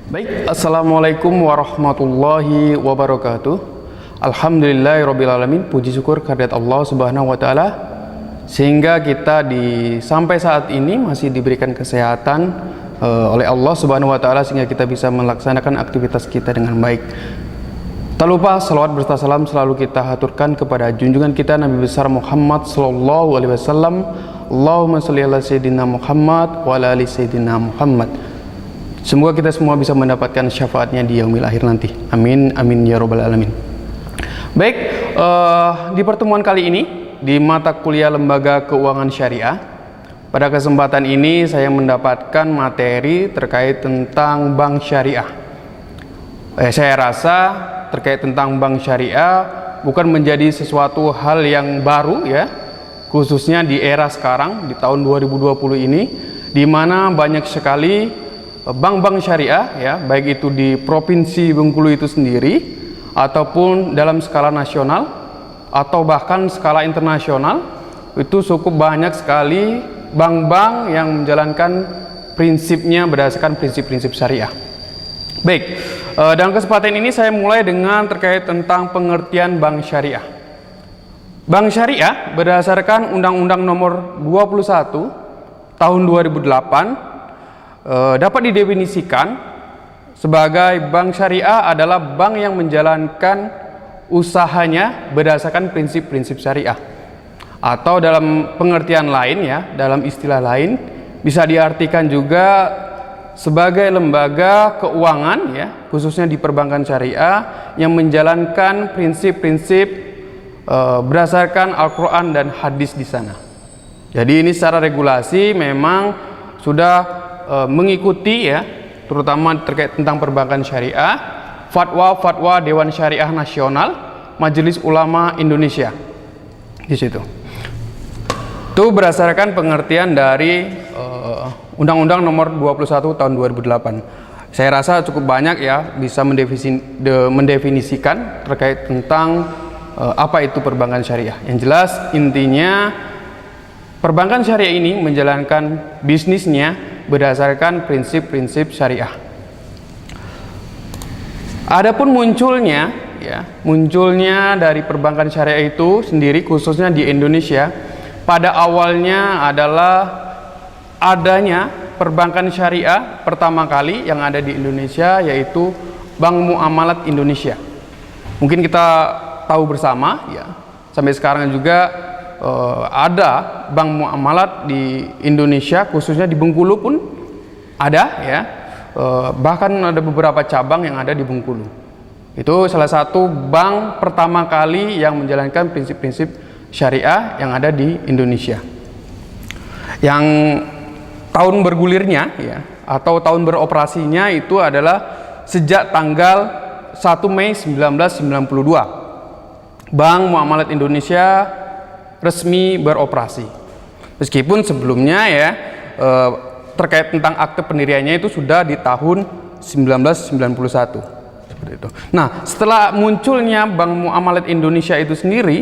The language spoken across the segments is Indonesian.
Baik, Assalamualaikum warahmatullahi wabarakatuh. Alhamdulillahirrabbilalamin. Puji syukur kehadirat Allah subhanahu wa ta'ala, sehingga kita sampai saat ini masih diberikan kesehatan oleh Allah subhanahu wa ta'ala, sehingga kita bisa melaksanakan aktivitas kita dengan baik. Tak lupa salawat berserta salam selalu kita haturkan kepada junjungan kita Nabi besar Muhammad sallallahu alaihi wasallam. Allahumma sholli ala sayyidina Muhammad wa ala ali sayyidina Muhammad. Semoga kita semua bisa mendapatkan syafaatnya di yaumil akhir nanti. Amin, amin ya robbal alamin. Baik, di pertemuan kali ini di mata kuliah Lembaga Keuangan Syariah, pada kesempatan ini saya mendapatkan materi terkait tentang bank syariah. Saya rasa terkait tentang bank syariah bukan menjadi sesuatu hal yang baru ya, khususnya di era sekarang di tahun 2020 ini, di mana banyak sekali bank-bank syariah ya, baik itu di Provinsi Bengkulu itu sendiri ataupun dalam skala nasional atau bahkan skala internasional, itu cukup banyak sekali bank-bank yang menjalankan prinsipnya berdasarkan prinsip-prinsip syariah. Baik, dalam kesempatan ini saya mulai dengan terkait tentang pengertian bank syariah. Bank syariah berdasarkan Undang-Undang Nomor 21 Tahun 2008 dapat didefinisikan sebagai bank syariah adalah bank yang menjalankan usahanya berdasarkan prinsip-prinsip syariah, atau dalam pengertian lain ya, dalam istilah lain bisa diartikan juga sebagai lembaga keuangan ya, khususnya di perbankan syariah yang menjalankan prinsip-prinsip berdasarkan Al-Quran dan hadis di sana. Jadi ini secara regulasi memang sudah mengikuti ya, terutama terkait tentang perbankan syariah, fatwa Dewan Syariah Nasional Majelis Ulama Indonesia di situ. Itu berdasarkan pengertian dari Undang-Undang Nomor 21 Tahun 2008. Saya rasa cukup banyak ya bisa mendefinisikan terkait tentang apa itu perbankan syariah. Yang jelas intinya perbankan syariah ini menjalankan bisnisnya berdasarkan prinsip-prinsip syariah. Adapun munculnya dari perbankan syariah itu sendiri khususnya di Indonesia, pada awalnya adalah adanya perbankan syariah pertama kali yang ada di Indonesia, yaitu Bank Muamalat Indonesia. Mungkin kita tahu bersama ya, sampai sekarang juga ada bank muamalat di Indonesia, khususnya di Bengkulu pun ada ya, bahkan ada beberapa cabang yang ada di Bengkulu. Itu salah satu bank pertama kali yang menjalankan prinsip-prinsip syariah yang ada di Indonesia. Yang tahun bergulirnya ya, atau tahun beroperasinya itu adalah sejak tanggal 1 Mei 1992 Bank Muamalat Indonesia resmi beroperasi. Meskipun sebelumnya ya terkait tentang akte pendiriannya itu sudah di tahun 1991 seperti itu. Nah, setelah munculnya Bank Muamalat Indonesia itu sendiri,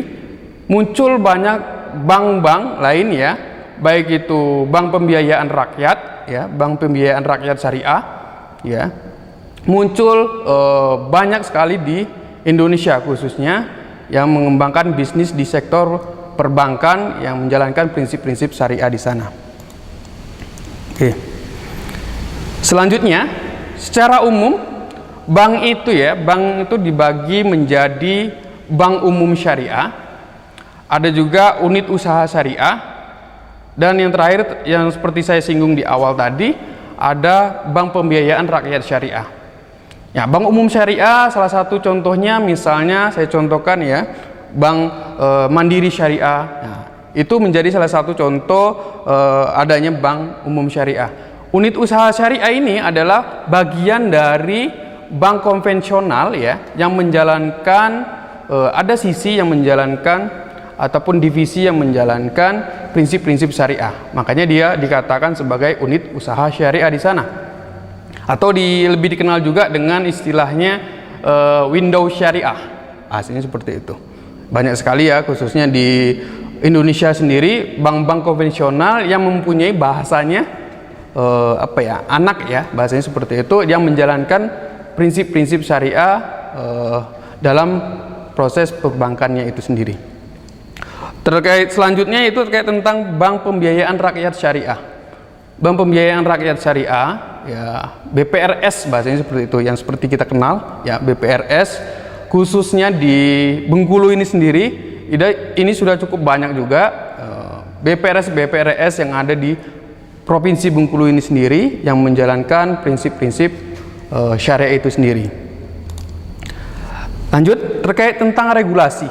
muncul banyak bank-bank lain ya, baik itu bank pembiayaan rakyat ya, bank pembiayaan rakyat syariah ya. Muncul banyak sekali di Indonesia khususnya yang mengembangkan bisnis di sektor perbankan yang menjalankan prinsip-prinsip syariah di sana. Oke. Selanjutnya, secara umum bank itu dibagi menjadi bank umum syariah, ada juga unit usaha syariah, dan yang terakhir yang seperti saya singgung di awal tadi, ada bank pembiayaan rakyat syariah. Ya, bank umum syariah salah satu contohnya misalnya saya contohkan ya, Bank Mandiri Syariah. Nah, itu menjadi salah satu contoh adanya bank umum syariah. Unit usaha syariah ini adalah bagian dari bank konvensional ya, yang menjalankan ada sisi yang menjalankan ataupun divisi yang menjalankan prinsip-prinsip syariah. Makanya dia dikatakan sebagai unit usaha syariah di sana. Atau lebih dikenal juga dengan istilahnya window syariah. Aslinya seperti itu. Banyak sekali ya, khususnya di Indonesia sendiri bank-bank konvensional yang mempunyai bahasanya anak ya, bahasanya seperti itu, yang menjalankan prinsip-prinsip syariah dalam proses perbankannya itu sendiri. Terkait selanjutnya itu terkait tentang bank pembiayaan rakyat syariah. Bank pembiayaan rakyat syariah ya, BPRS bahasanya seperti itu, yang seperti kita kenal ya, BPRS khususnya di Bengkulu ini sendiri. Ini sudah cukup banyak juga BPRS yang ada di Provinsi Bengkulu ini sendiri yang menjalankan prinsip-prinsip syariah itu sendiri. Lanjut terkait tentang regulasi.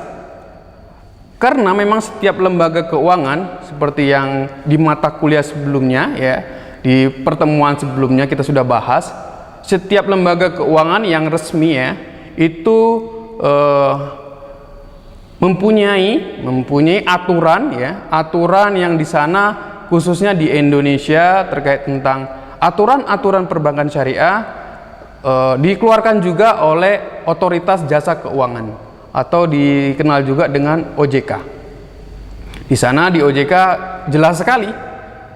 Karena memang setiap lembaga keuangan seperti yang di mata kuliah sebelumnya ya, di pertemuan sebelumnya kita sudah bahas, setiap lembaga keuangan yang resmi ya itu mempunyai aturan ya, aturan yang di sana khususnya di Indonesia terkait tentang aturan-aturan perbankan syariah dikeluarkan juga oleh Otoritas Jasa Keuangan atau dikenal juga dengan OJK. Di sana di OJK jelas sekali,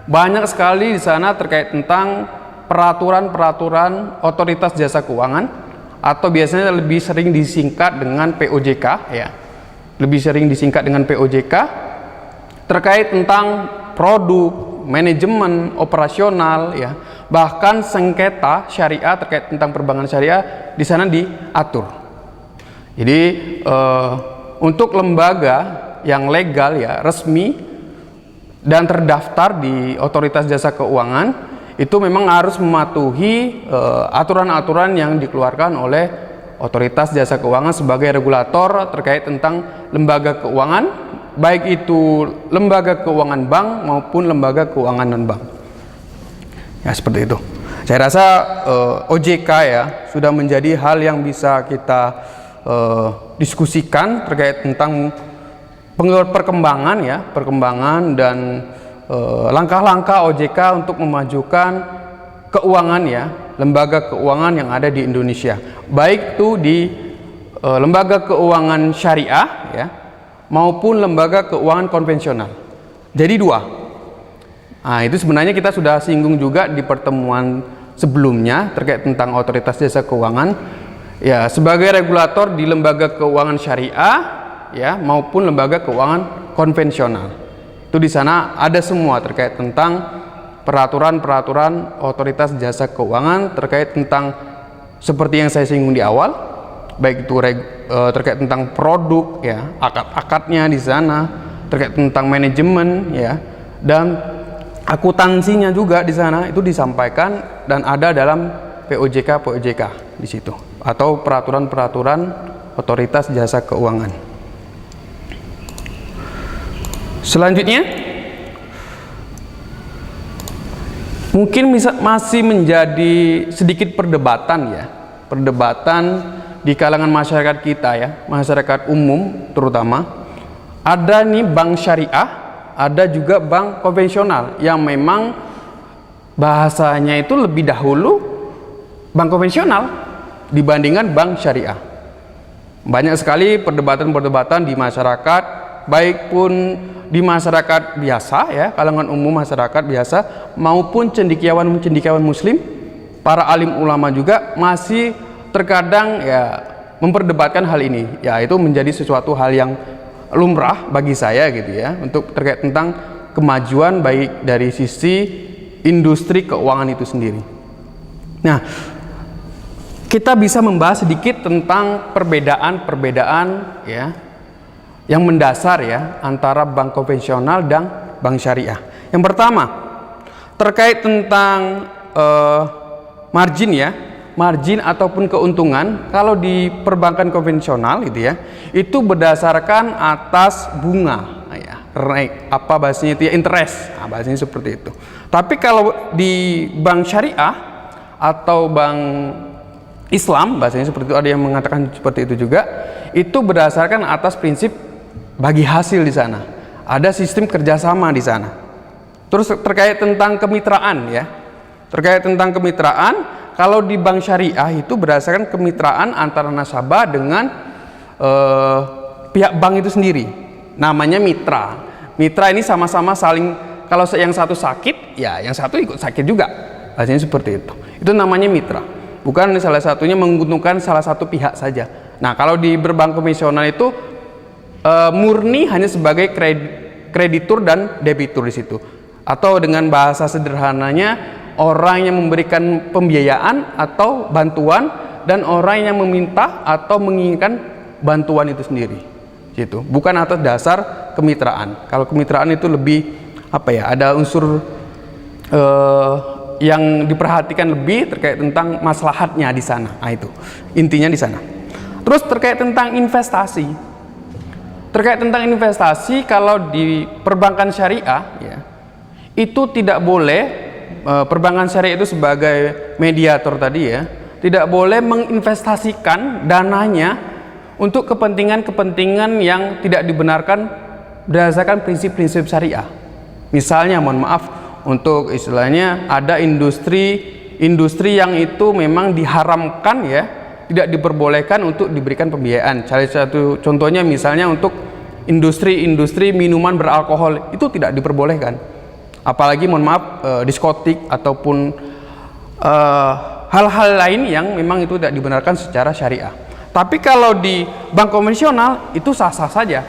banyak sekali di sana terkait tentang peraturan-peraturan Otoritas Jasa Keuangan atau biasanya lebih sering disingkat dengan POJK ya. Lebih sering disingkat dengan POJK terkait tentang produk, manajemen, operasional ya, bahkan sengketa syariah terkait tentang perbankan syariah di sana diatur. Jadi untuk lembaga yang legal ya, resmi dan terdaftar di Otoritas Jasa Keuangan itu memang harus mematuhi aturan-aturan yang dikeluarkan oleh Otoritas Jasa Keuangan sebagai regulator terkait tentang lembaga keuangan, baik itu lembaga keuangan bank maupun lembaga keuangan non-bank. Ya seperti itu. Saya rasa OJK ya sudah menjadi hal yang bisa kita diskusikan terkait tentang perkembangan dan langkah-langkah OJK untuk memajukan keuangan ya, lembaga keuangan yang ada di Indonesia, baik itu di lembaga keuangan syariah ya maupun lembaga keuangan konvensional. Jadi dua. Nah, itu sebenarnya kita sudah singgung juga di pertemuan sebelumnya terkait tentang Otoritas Jasa Keuangan ya, sebagai regulator di lembaga keuangan syariah ya maupun lembaga keuangan konvensional. Itu di sana ada semua terkait tentang peraturan-peraturan Otoritas Jasa Keuangan terkait tentang seperti yang saya singgung di awal, baik itu terkait tentang produk ya, akad-akadnya di sana, terkait tentang manajemen ya, dan akuntansinya juga di sana itu disampaikan dan ada dalam POJK di situ, atau peraturan-peraturan Otoritas Jasa Keuangan. Selanjutnya mungkin masih menjadi sedikit perdebatan ya, perdebatan di kalangan masyarakat kita ya, masyarakat umum terutama. Ada nih bank syariah, ada juga bank konvensional yang memang bahasanya itu lebih dahulu bank konvensional dibandingkan bank syariah. Banyak sekali perdebatan-perdebatan di masyarakat, baik pun di masyarakat biasa ya, kalangan umum masyarakat biasa maupun cendekiawan muslim, para alim ulama juga masih terkadang ya memperdebatkan hal ini. Ya itu menjadi sesuatu hal yang lumrah bagi saya gitu ya, untuk terkait tentang kemajuan baik dari sisi industri keuangan itu sendiri. Nah, kita bisa membahas sedikit tentang perbedaan ya yang mendasar ya antara bank konvensional dan bank syariah. Yang pertama terkait tentang margin ya, margin ataupun keuntungan. Kalau di perbankan konvensional gitu ya, itu berdasarkan atas bunga ya, apa bahasanya itu ya, interest. Nah, bahasanya seperti itu. Tapi kalau di bank syariah atau bank Islam, bahasanya seperti itu, ada yang mengatakan seperti itu juga, itu berdasarkan atas prinsip bagi hasil di sana. Ada sistem kerjasama di sana. Terus terkait tentang kemitraan ya, terkait tentang kemitraan, kalau di bank syariah itu berdasarkan kemitraan antara nasabah dengan pihak bank itu sendiri. Namanya mitra. Mitra ini sama-sama saling kalau yang satu sakit, ya yang satu ikut sakit juga. Biasanya seperti itu. Itu namanya mitra. Bukan salah satunya menguntungkan salah satu pihak saja. Nah, kalau di berbank konvensional itu murni hanya sebagai kreditur dan debitur di situ. Atau dengan bahasa sederhananya, orang yang memberikan pembiayaan atau bantuan dan orang yang meminta atau menginginkan bantuan itu sendiri. Gitu. Bukan atas dasar kemitraan. Kalau kemitraan itu lebih ada unsur yang diperhatikan lebih terkait tentang maslahatnya di sana. Nah, itu intinya di sana. Terus terkait tentang investasi. Terkait tentang investasi, kalau di perbankan syariah, ya, itu tidak boleh perbankan syariah itu sebagai mediator tadi, ya, tidak boleh menginvestasikan dananya untuk kepentingan-kepentingan yang tidak dibenarkan berdasarkan prinsip-prinsip syariah. Misalnya, mohon maaf, untuk istilahnya ada industri yang itu memang diharamkan, ya, tidak diperbolehkan untuk diberikan pembiayaan. Salah satu contohnya misalnya untuk industri minuman beralkohol, itu tidak diperbolehkan. Apalagi mohon maaf diskotik ataupun hal-hal lain yang memang itu tidak dibenarkan secara syariah. Tapi kalau di bank konvensional itu sah-sah saja.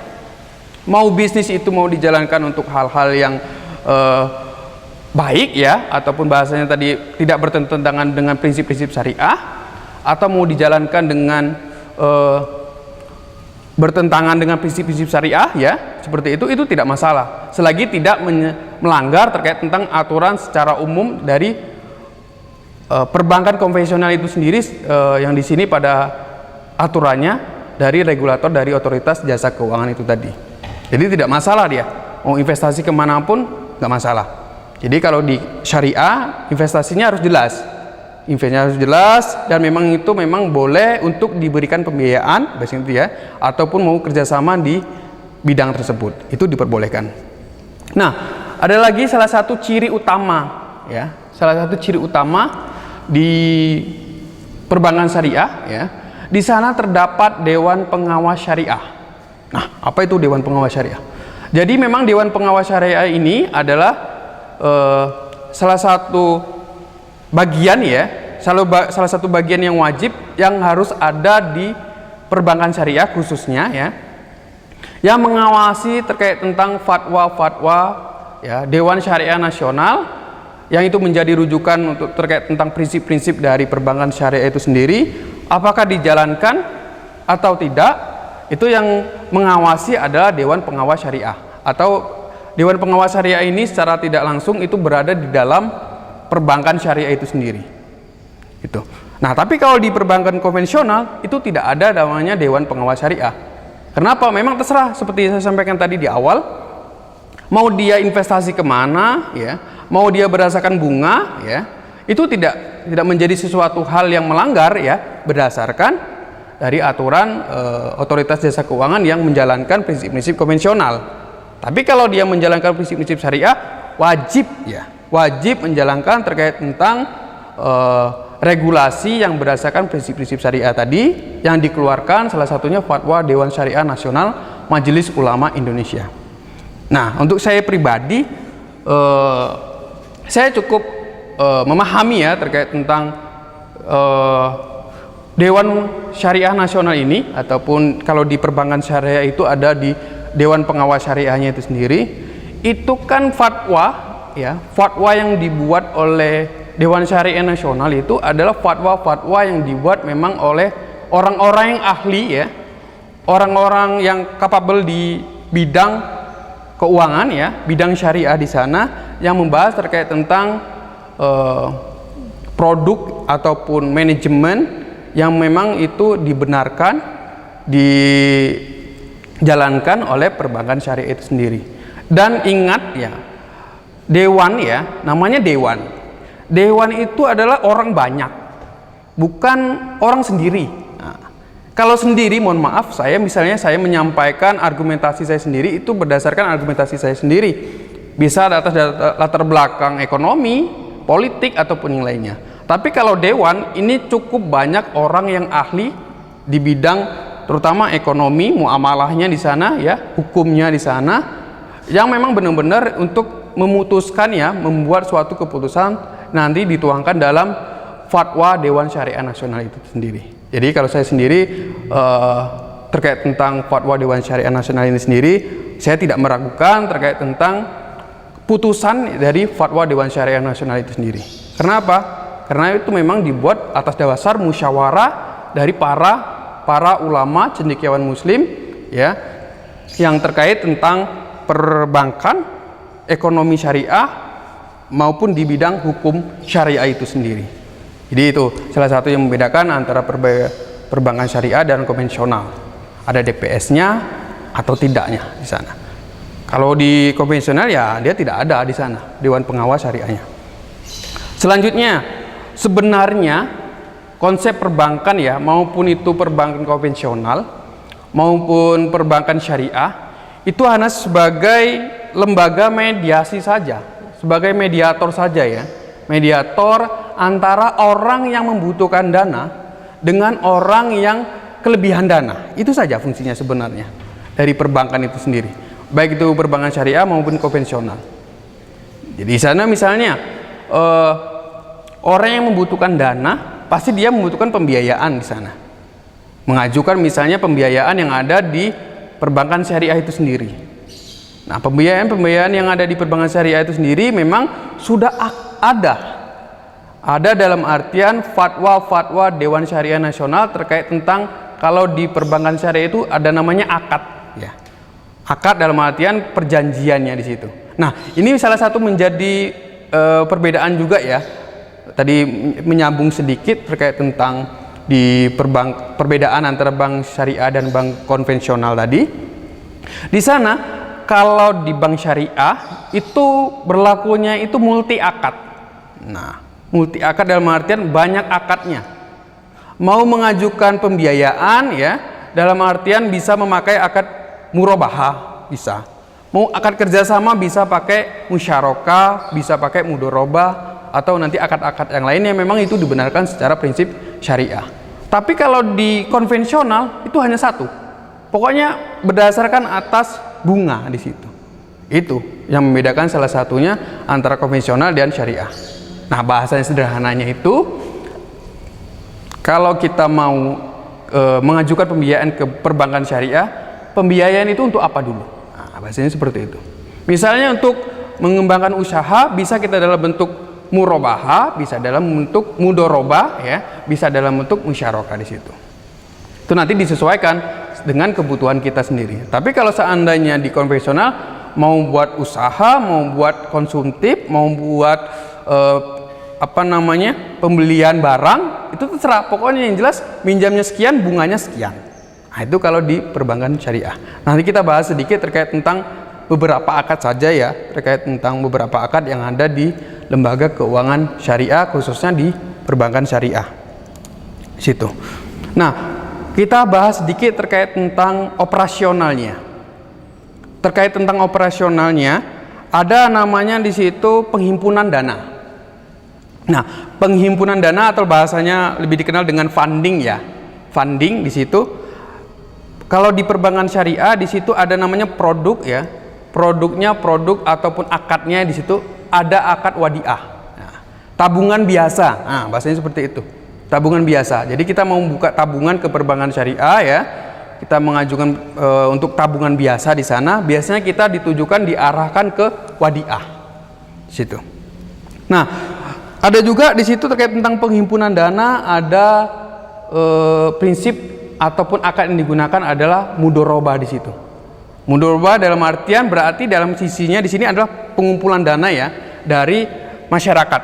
Mau bisnis itu mau dijalankan untuk hal-hal yang baik, ya, ataupun bahasanya tadi tidak bertentangan dengan prinsip-prinsip syariah, atau mau dijalankan dengan bertentangan dengan prinsip-prinsip syariah, ya, seperti itu tidak masalah selagi tidak melanggar terkait tentang aturan secara umum dari perbankan konvensional itu sendiri, yang di sini pada aturannya dari regulator dari otoritas jasa keuangan itu tadi. Jadi tidak masalah dia mau investasi kemanapun, nggak masalah. Jadi kalau di syariah investasinya harus jelas, investasinya harus jelas, dan memang itu memang boleh untuk diberikan pembiayaan, biasanya itu, ya, ataupun mau kerjasama di bidang tersebut, itu diperbolehkan. Nah, ada lagi salah satu ciri utama, ya, salah satu ciri utama di perbankan syariah, ya, di sana terdapat Dewan Pengawas Syariah. Nah, apa itu Dewan Pengawas Syariah? Jadi memang Dewan Pengawas Syariah ini adalah salah satu bagian, ya, salah satu bagian yang wajib yang harus ada di perbankan syariah khususnya, ya, yang mengawasi terkait tentang fatwa-fatwa, ya, Dewan Syariah Nasional, yang itu menjadi rujukan untuk terkait tentang prinsip-prinsip dari perbankan syariah itu sendiri, apakah dijalankan atau tidak. Itu yang mengawasi adalah Dewan Pengawas Syariah, atau Dewan Pengawas Syariah ini secara tidak langsung itu berada di dalam perbankan syariah itu sendiri. Itu. Nah, tapi kalau di perbankan konvensional itu tidak ada namanya Dewan Pengawas Syariah. Kenapa? Memang terserah, seperti saya sampaikan tadi di awal, mau dia investasi kemana, ya, mau dia berdasarkan bunga, ya, itu tidak menjadi sesuatu hal yang melanggar, ya, berdasarkan dari aturan otoritas jasa keuangan yang menjalankan prinsip-prinsip konvensional. Tapi kalau dia menjalankan prinsip-prinsip syariah, wajib menjalankan terkait tentang regulasi yang berdasarkan prinsip-prinsip syariah tadi yang dikeluarkan, salah satunya fatwa Dewan Syariah Nasional Majelis Ulama Indonesia. Nah, untuk saya pribadi, saya cukup memahami, ya, terkait tentang Dewan Syariah Nasional ini, ataupun kalau di perbankan syariah itu ada di Dewan Pengawas Syariahnya itu sendiri. Itu kan fatwa, ya, fatwa yang dibuat oleh Dewan Syariah Nasional itu adalah fatwa-fatwa yang dibuat memang oleh orang-orang yang ahli, ya, orang-orang yang capable di bidang keuangan, ya, bidang syariah di sana, yang membahas terkait tentang produk ataupun manajemen yang memang itu dibenarkan dijalankan oleh perbankan syariah itu sendiri. Dan ingat, ya, dewan, ya, namanya dewan. Dewan itu adalah orang banyak, bukan orang sendiri. Nah, kalau sendiri, mohon maaf, saya menyampaikan argumentasi saya sendiri itu berdasarkan argumentasi saya sendiri, bisa atas latar belakang ekonomi, politik, ataupun yang lainnya. Tapi kalau dewan ini cukup banyak orang yang ahli di bidang terutama ekonomi, muamalahnya di sana, ya, hukumnya di sana, yang memang benar-benar untuk memutuskan ya, membuat suatu keputusan nanti dituangkan dalam fatwa Dewan Syariah Nasional itu sendiri. Jadi kalau saya sendiri terkait tentang fatwa Dewan Syariah Nasional ini sendiri, saya tidak meragukan terkait tentang putusan dari fatwa Dewan Syariah Nasional itu sendiri. Kenapa? Karena itu memang dibuat atas dasar musyawarah dari para ulama cendekiawan muslim ya, yang terkait tentang perbankan, ekonomi syariah maupun di bidang hukum syariah itu sendiri. Jadi itu salah satu yang membedakan antara perbankan syariah dan konvensional. Ada DPS-nya atau tidaknya di sana. Kalau di konvensional ya dia tidak ada di sana, Dewan Pengawas Syariahnya. Selanjutnya, sebenarnya konsep perbankan ya, maupun itu perbankan konvensional maupun perbankan syariah, itu hanya sebagai lembaga mediasi saja, sebagai mediator saja ya. Mediator antara orang yang membutuhkan dana dengan orang yang kelebihan dana. Itu saja fungsinya sebenarnya dari perbankan itu sendiri, baik itu perbankan syariah maupun konvensional. Jadi di sana misalnya orang yang membutuhkan dana pasti dia membutuhkan pembiayaan di sana, mengajukan misalnya pembiayaan yang ada di perbankan syariah itu sendiri. Nah, pembiayaan yang ada di perbankan syariah itu sendiri memang sudah ada dalam artian fatwa Dewan Syariah Nasional terkait tentang kalau di perbankan syariah itu ada namanya akad ya. Akad dalam artian perjanjiannya di situ. Nah, ini salah satu menjadi perbedaan juga ya. Tadi menyambung sedikit terkait tentang di perbedaan antara bank syariah dan bank konvensional tadi. Di sana kalau di bank syariah itu berlakunya itu multi akad. Nah, multi akad dalam artian banyak akadnya. Mau mengajukan pembiayaan ya, dalam artian bisa memakai akad murabahah, bisa. Mau akad kerjasama bisa pakai musyarakah, bisa pakai mudharabah, atau nanti akad-akad yang lainnya memang itu dibenarkan secara prinsip syariah. Tapi kalau di konvensional itu hanya satu. Pokoknya berdasarkan atas bunga di situ. Itu yang membedakan salah satunya antara konvensional dan syariah. Nah, bahasanya sederhananya itu kalau kita mau mengajukan pembiayaan ke perbankan syariah, pembiayaan itu untuk apa dulu? Nah, bahasanya seperti itu. Misalnya untuk mengembangkan usaha bisa kita dalam bentuk murabahah, bisa dalam bentuk mudharabah ya, bisa dalam bentuk musyarakah di situ. Itu nanti disesuaikan dengan kebutuhan kita sendiri. Tapi kalau seandainya di konvensional mau buat usaha, mau buat konsumtif, mau buat pembelian barang, itu terserah. Pokoknya yang jelas minjamnya sekian, bunganya sekian. Nah, itu kalau di perbankan syariah. Nanti kita bahas sedikit terkait tentang beberapa akad saja ya, terkait tentang beberapa akad yang ada di lembaga keuangan syariah, khususnya di perbankan syariah situ. Nah, kita bahas sedikit terkait tentang operasionalnya. Terkait tentang operasionalnya, ada namanya di situ penghimpunan dana. Nah, penghimpunan dana atau bahasanya lebih dikenal dengan funding ya. Funding di situ. Kalau di perbankan syariah di situ ada namanya produk ya. Produknya produk ataupun akadnya di situ ada akad wadiah. Nah, tabungan biasa. Nah, bahasanya seperti itu. Tabungan biasa. Jadi kita mau buka tabungan ke perbankan syariah ya. Kita mengajukan untuk tabungan biasa di sana. Biasanya kita ditujukan diarahkan ke wadiah. Situ. Nah, ada juga di situ terkait tentang penghimpunan dana, ada prinsip ataupun akad yang digunakan adalah mudharabah di situ. Mudharabah dalam artian berarti dalam sisinya di sini adalah pengumpulan dana ya dari masyarakat.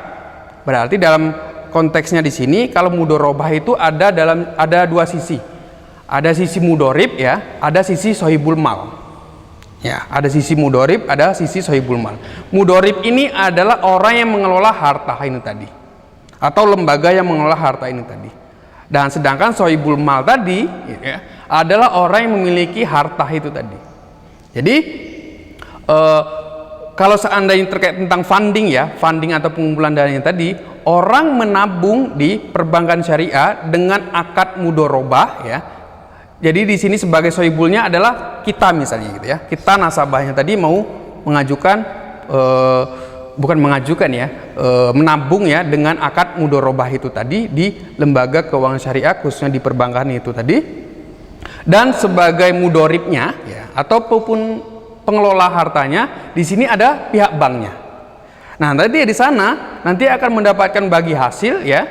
Berarti dalam konteksnya di sini kalau mudharabah itu ada dua sisi. Ada sisi mudharib ya, ada sisi sohibul mal. Ya, ada sisi mudharib, ada sisi sohibul mal. Mudharib ini adalah orang yang mengelola harta ini tadi, atau lembaga yang mengelola harta ini tadi. Dan sedangkan sohibul mal tadi ya, adalah orang yang memiliki harta itu tadi. Jadi kalau seandainya terkait tentang funding ya, funding atau pengumpulan dana yang tadi, orang menabung di perbankan syariah dengan akad mudharabah ya. Jadi di sini sebagai sohibulnya adalah kita misalnya gitu ya. Kita nasabahnya tadi mau mengajukan bukan mengajukan ya, menabung ya dengan akad mudorobah itu tadi di lembaga keuangan syariah, khususnya di perbankan itu tadi. Dan sebagai mudoribnya ya, ataupun pengelola hartanya, di sini ada pihak banknya. Nah, nanti di sana nanti akan mendapatkan bagi hasil ya,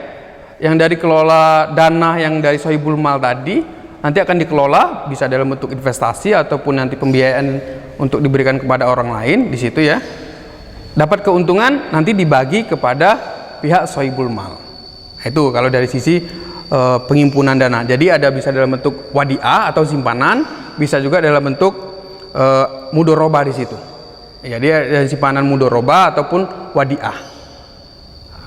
yang dari kelola dana yang dari sohibul mal tadi, nanti akan dikelola bisa dalam bentuk investasi ataupun nanti pembiayaan untuk diberikan kepada orang lain di situ ya. Dapat keuntungan nanti dibagi kepada pihak sohibul mal. Itu kalau dari sisi pengimpunan dana. Jadi ada bisa dalam bentuk wadiah atau simpanan, bisa juga dalam bentuk mudorobah di situ. Jadi ada simpanan mudorobah ataupun wadiah.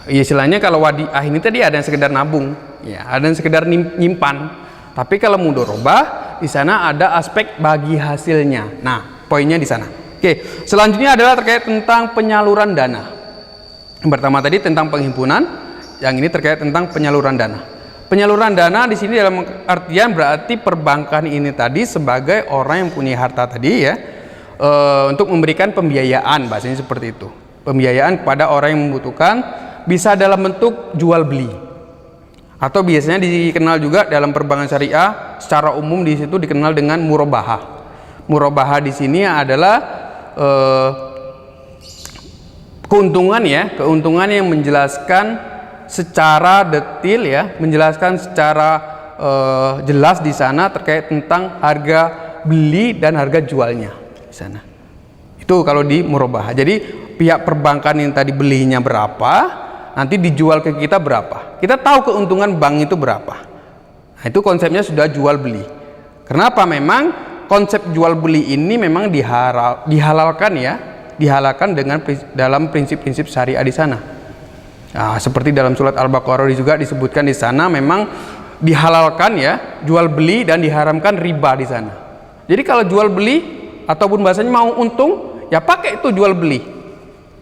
Istilahnya kalau wadiah ini tadi ada yang sekedar nabung, ya, ada yang sekedar nyimpan. Tapi kalau mudorobah di sana ada aspek bagi hasilnya. Nah, poinnya di sana. Oke, selanjutnya adalah terkait tentang penyaluran dana. Yang pertama tadi tentang penghimpunan, yang ini terkait tentang penyaluran dana. Penyaluran dana di sini dalam artian berarti perbankan ini tadi sebagai orang yang punya harta tadi ya, untuk memberikan pembiayaan, bahasanya seperti itu. Pembiayaan kepada orang yang membutuhkan, bisa dalam bentuk jual beli. Atau biasanya dikenal juga dalam perbankan syariah secara umum di situ dikenal dengan murabahah. Murabahah di sini adalah keuntungan ya, keuntungan yang menjelaskan secara detail ya, menjelaskan secara jelas di sana terkait tentang harga beli dan harga jualnya di sana. Itu kalau di murabahah. Jadi pihak perbankan yang tadi belinya berapa, nanti dijual ke kita berapa. Kita tahu keuntungan bank itu berapa. Nah, itu konsepnya sudah jual beli. Kenapa? Memang konsep jual beli ini memang dihalalkan ya, dihalalkan dalam prinsip-prinsip syariah di sana. Nah, seperti dalam surat Al-Baqarah juga disebutkan di sana memang dihalalkan ya jual beli dan diharamkan riba di sana. Jadi kalau jual beli ataupun bahasanya mau untung ya pakai itu jual beli,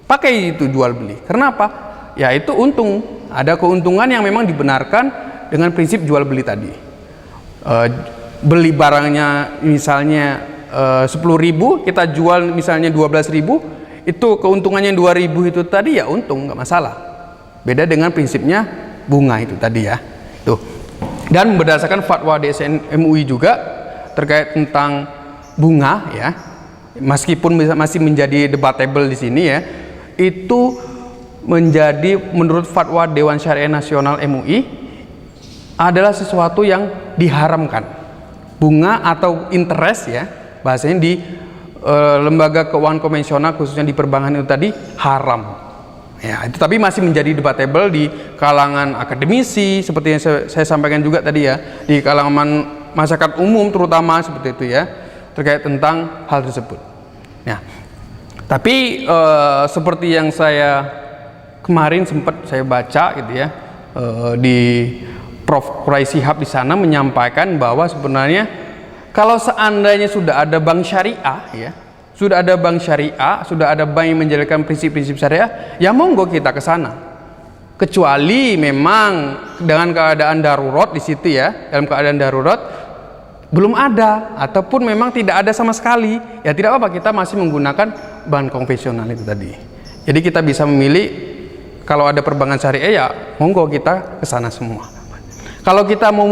pakai itu jual beli. Kenapa? Ya itu untung, ada keuntungan yang memang dibenarkan dengan prinsip jual beli tadi. Beli barangnya misalnya 10.000, kita jual misalnya 12.000, itu keuntungannya 2.000 itu tadi ya untung, nggak masalah. Beda dengan prinsipnya bunga itu tadi ya. Tuh. Dan berdasarkan fatwa DSN MUI juga terkait tentang bunga ya, meskipun masih menjadi debatable di sini ya, itu menjadi menurut fatwa Dewan Syariah Nasional MUI adalah sesuatu yang diharamkan. Bunga atau interest ya, bahasanya di lembaga keuangan konvensional khususnya di perbankan itu tadi haram. Ya, itu tapi masih menjadi debatable di kalangan akademisi seperti yang saya sampaikan juga tadi ya, di kalangan masyarakat umum terutama seperti itu ya, terkait tentang hal tersebut. Ya. Tapi seperti yang saya kemarin sempat saya baca gitu ya, di Prof. Quraisy Shihab di sana menyampaikan bahwa sebenarnya kalau seandainya sudah ada bank syariah ya, sudah ada bank syariah, sudah ada bank yang menjalankan prinsip-prinsip syariah, ya monggo kita ke sana. Kecuali memang dengan keadaan darurat di situ ya, dalam keadaan darurat belum ada ataupun memang tidak ada sama sekali, ya tidak apa-apa, kita masih menggunakan bank konvensional itu tadi. Jadi kita bisa memilih, kalau ada perbankan syariah ya monggo kita ke sana semua. Kalau kita mau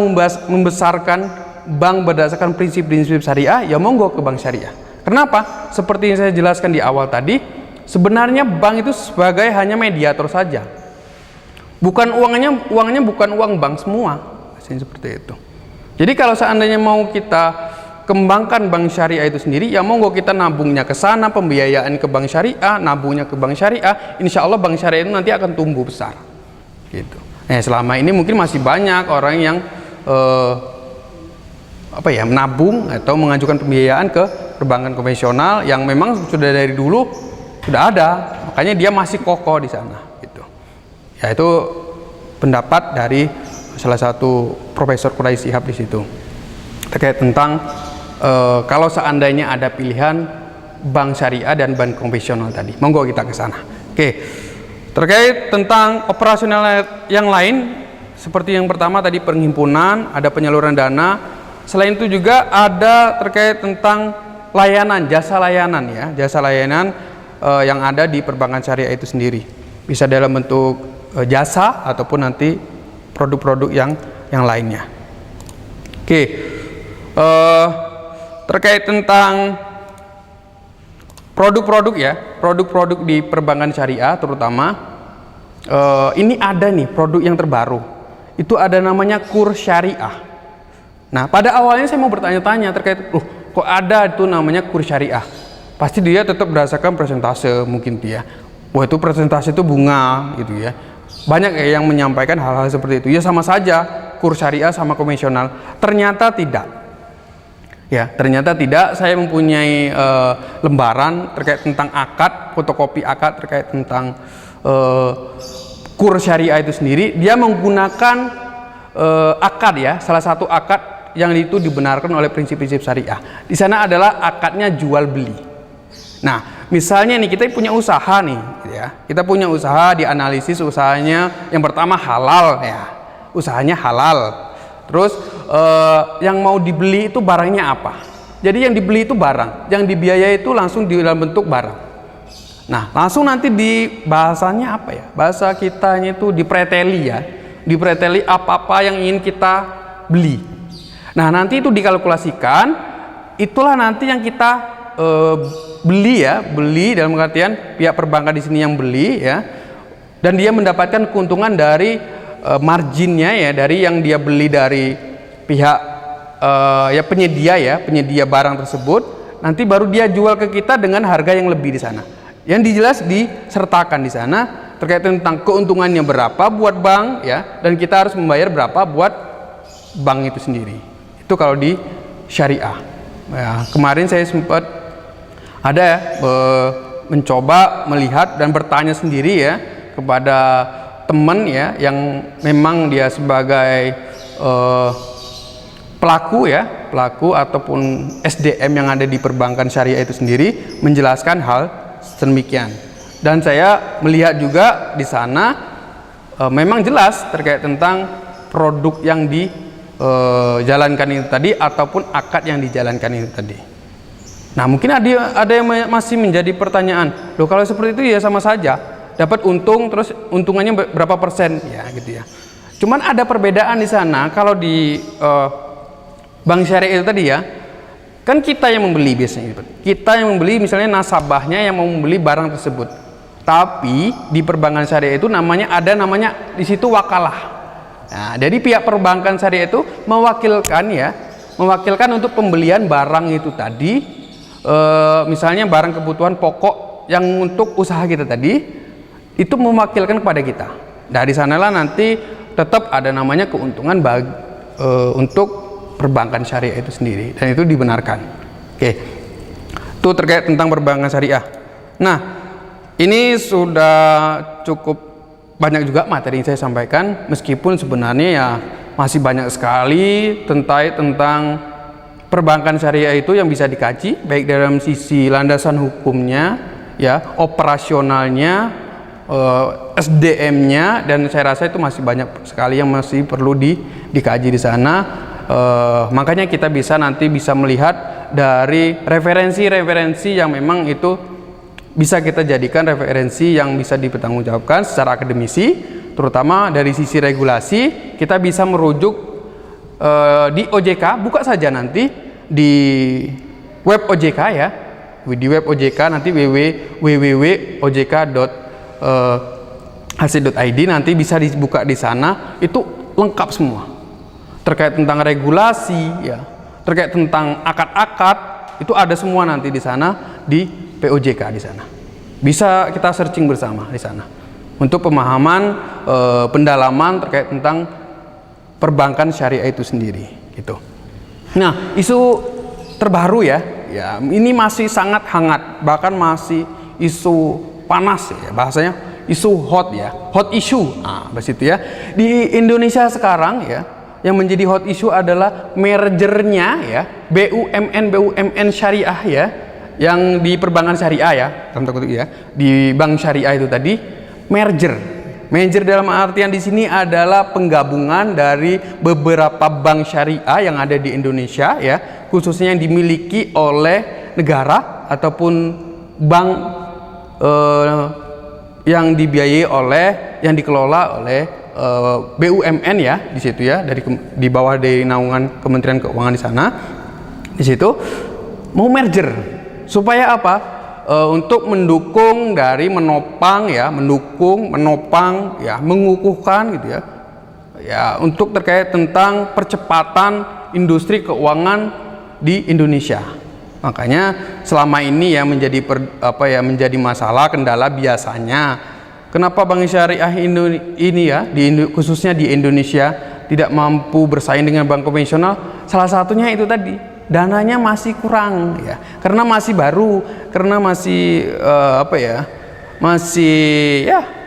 membesarkan bank berdasarkan prinsip-prinsip syariah, ya monggo ke bank syariah. Kenapa? Seperti yang saya jelaskan di awal tadi, sebenarnya bank itu sebagai hanya mediator saja. Bukan uangnya bukan uang bank semua. Seperti itu. Jadi kalau seandainya mau kita kembangkan bank syariah itu sendiri, ya monggo kita nabungnya ke sana, pembiayaan ke bank syariah, nabungnya ke bank syariah, insya Allah bank syariah itu nanti akan tumbuh besar. Gitu. Selama ini mungkin masih banyak orang yang menabung atau mengajukan pembiayaan ke perbankan konvensional yang memang sudah dari dulu sudah ada, makanya dia masih kokoh di sana. Gitu. Ya itu pendapat dari salah satu Profesor Quraisy Shihab di situ terkait tentang kalau seandainya ada pilihan bank syariah dan bank konvensional tadi, monggo kita ke sana. Oke. Terkait tentang operasional yang lain, seperti yang pertama tadi penghimpunan, ada penyaluran dana. Selain itu juga ada terkait tentang layanan, jasa layanan ya, jasa layanan yang ada di perbankan syariah itu sendiri. Bisa dalam bentuk jasa ataupun nanti produk-produk yang lainnya. Oke, terkait tentang produk-produk ya, produk-produk di perbankan syariah terutama, ini ada nih produk yang terbaru. Itu ada namanya kurs syariah. Nah, pada awalnya saya mau bertanya-tanya terkait, kok ada itu namanya kurs syariah? Pasti dia tetap berdasarkan persentase mungkin dia. Wah, itu persentase itu bunga gitu ya. Banyak yang menyampaikan hal-hal seperti itu. Ya sama saja kurs syariah sama konvensional. Ternyata tidak. Ya, ternyata tidak. Saya mempunyai lembaran terkait tentang akad, fotokopi akad terkait tentang kurs syariah itu sendiri. Dia menggunakan akad ya, salah satu akad yang itu dibenarkan oleh prinsip-prinsip syariah. Di sana adalah akadnya jual beli. Nah, misalnya nih kita punya usaha nih, gitu ya. Kita punya usaha, dianalisis usahanya yang pertama halal ya, usahanya halal. Terus yang mau dibeli itu barangnya apa? Jadi yang dibeli itu barang, yang dibiayai itu langsung di dalam bentuk barang. Nah, langsung nanti di bahasanya apa ya? Bahasa kitanya itu dipreteli ya, dipreteli apa-apa yang ingin kita beli. Nah, nanti itu dikalkulasikan, itulah nanti yang kita beli ya, beli dalam artian pihak perbankan di sini yang beli ya, dan dia mendapatkan keuntungan dari marginnya ya, dari yang dia beli dari pihak ya penyedia barang tersebut, nanti baru dia jual ke kita dengan harga yang lebih di sana. Yang dijelas disertakan di sana terkait tentang keuntungannya berapa buat bank ya, dan kita harus membayar berapa buat bank itu sendiri. Itu kalau di syariah. Ya, kemarin saya sempat ada ya, mencoba melihat dan bertanya sendiri ya kepada teman ya yang memang dia sebagai pelaku ataupun SDM yang ada di perbankan syariah itu sendiri, menjelaskan hal sedemikian. Dan saya melihat juga di sana memang jelas terkait tentang produk yang dijalankan itu tadi ataupun akad yang dijalankan itu tadi. Nah, mungkin ada yang masih menjadi pertanyaan, loh kalau seperti itu ya sama saja, dapat untung terus untungannya berapa persen ya gitu ya. Cuman ada perbedaan di sana. Kalau di bank syariah itu tadi ya, kan kita yang membeli biasanya, kita yang membeli, misalnya nasabahnya yang mau membeli barang tersebut. Tapi di perbankan syariah itu ada namanya di situ wakalah. Nah, jadi pihak perbankan syariah itu mewakilkan untuk pembelian barang itu tadi. Misalnya barang kebutuhan pokok yang untuk usaha kita tadi itu mewakilkan kepada kita. Dari sanalah nanti tetap ada namanya keuntungan untuk perbankan syariah itu sendiri, dan itu dibenarkan. Oke, itu terkait tentang perbankan syariah. Nah, ini sudah cukup banyak juga materi yang saya sampaikan, meskipun sebenarnya ya masih banyak sekali tentang perbankan syariah itu yang bisa dikaji, baik dalam sisi landasan hukumnya, ya, operasionalnya, SDM-nya, dan saya rasa itu masih banyak sekali yang masih perlu dikaji di sana. Makanya kita nanti bisa melihat dari referensi-referensi yang memang itu bisa kita jadikan referensi yang bisa dipertanggungjawabkan secara akademisi, terutama dari sisi regulasi. Kita bisa merujuk di OJK, buka saja nanti di web OJK ya, di web OJK nanti www.ojk.ac.id, nanti bisa dibuka di sana, itu lengkap semua terkait tentang regulasi ya, terkait tentang akad-akad, itu ada semua nanti di sana di POJK di sana. Bisa kita searching bersama di sana untuk pemahaman pendalaman terkait tentang perbankan syariah itu sendiri gitu. Nah, isu terbaru ya, ini masih sangat hangat, bahkan masih isu panas ya, bahasanya isu hot ya, hot issue. Nah, bahas itu ya. Di Indonesia sekarang ya, yang menjadi hot issue adalah mergernya ya, BUMN syariah ya, yang di perbankan syariah ya, di bank syariah itu tadi, merger dalam artian di sini adalah penggabungan dari beberapa bank syariah yang ada di Indonesia ya, khususnya yang dimiliki oleh negara ataupun bank yang dibiayai oleh, yang dikelola oleh BUMN ya di situ ya, di bawah dari naungan Kementerian Keuangan di sana. Di situ mau merger supaya apa? Untuk mendukung dari menopang ya, menopang ya, mengukuhkan gitu ya. Ya, untuk terkait tentang percepatan industri keuangan di Indonesia. Makanya selama ini ya menjadi masalah, kendala biasanya kenapa bank syariah ini ya khususnya di Indonesia tidak mampu bersaing dengan bank konvensional. Salah satunya itu tadi, dananya masih kurang ya, karena masih baru, karena masih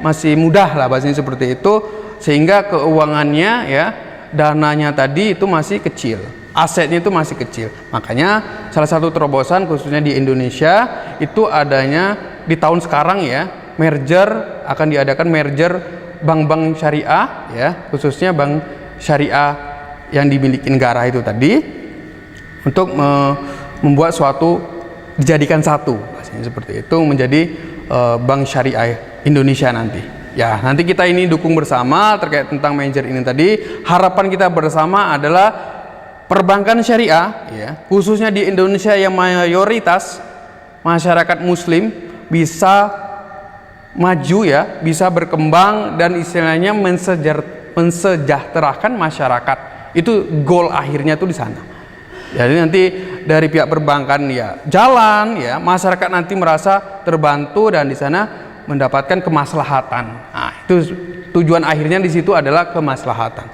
masih mudah lah bahasanya seperti itu, sehingga keuangannya ya, dananya tadi itu masih kecil, asetnya itu masih kecil. Makanya salah satu terobosan khususnya di Indonesia itu adanya di tahun sekarang ya, akan diadakan merger bank-bank syariah ya, khususnya bank syariah yang dimiliki negara itu tadi, untuk membuat suatu, dijadikan satu seperti itu, menjadi bank syariah Indonesia nanti. Ya, nanti kita ini dukung bersama terkait tentang merger ini tadi. Harapan kita bersama adalah perbankan syariah ya, khususnya di Indonesia yang mayoritas masyarakat muslim bisa maju ya, bisa berkembang dan istilahnya mensejahterakan masyarakat. Itu goal akhirnya tuh di sana. Jadi nanti dari pihak perbankan ya jalan ya, masyarakat nanti merasa terbantu dan di sana mendapatkan kemaslahatan. Nah, itu tujuan akhirnya di situ adalah kemaslahatan.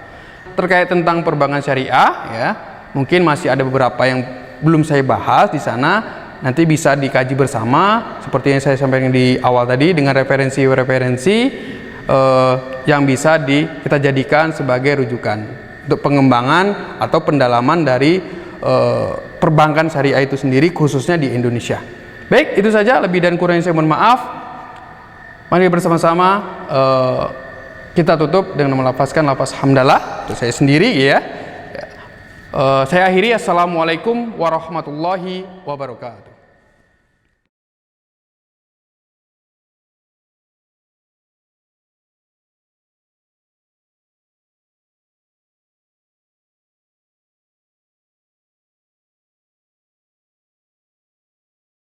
Terkait tentang perbankan syariah ya, mungkin masih ada beberapa yang belum saya bahas di sana, nanti bisa dikaji bersama seperti yang saya sampaikan di awal tadi, dengan referensi-referensi yang bisa kita jadikan sebagai rujukan untuk pengembangan atau pendalaman dari perbankan syariah itu sendiri khususnya di Indonesia. Baik, itu saja, lebih dan kurangnya saya mohon maaf. Mari bersama-sama kita tutup dengan melafazkan lafaz hamdalah untuk saya sendiri ya. Saya akhiri, assalamualaikum warahmatullahi wabarakatuh.